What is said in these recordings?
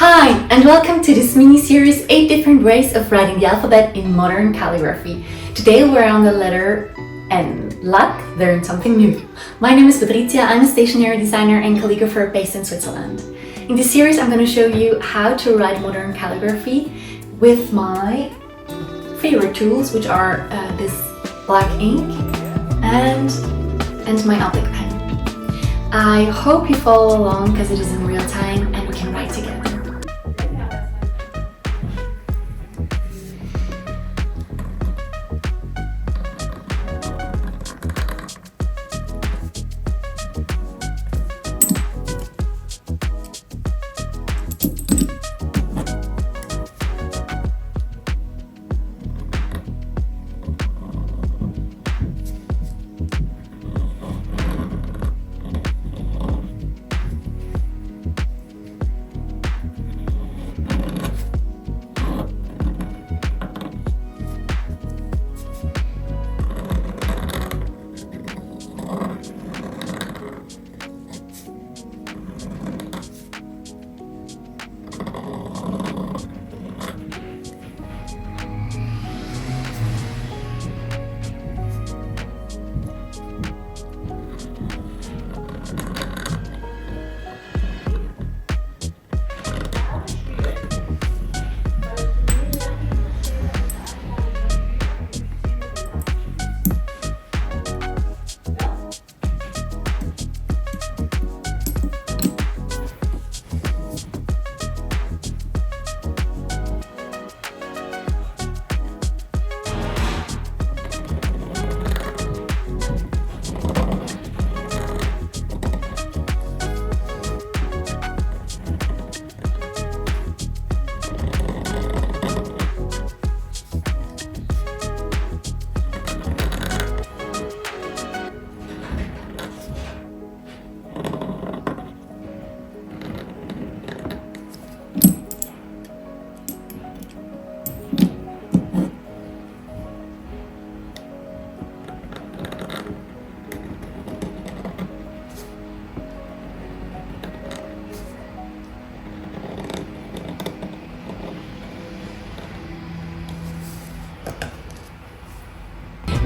Hi, and welcome to this mini-series 8 different ways of writing the alphabet in modern calligraphy. Today we're on the letter N. Luck, learn something new. My name is Patrizia, I'm a stationery designer and calligrapher based in Switzerland. In this series I'm going to show you how to write modern calligraphy with my favorite tools, which are this black ink and my Alpic pen. I hope you follow along because it is in real time and we can write together.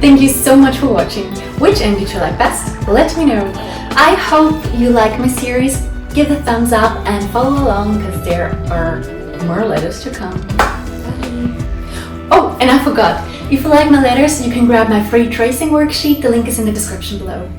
Thank you so much for watching. Which end did you like best? Let me know. I hope you like my series. Give a thumbs up and follow along because there are more letters to come. Bye. Oh, and I forgot. If you like my letters, you can grab my free tracing worksheet. The link is in the description below.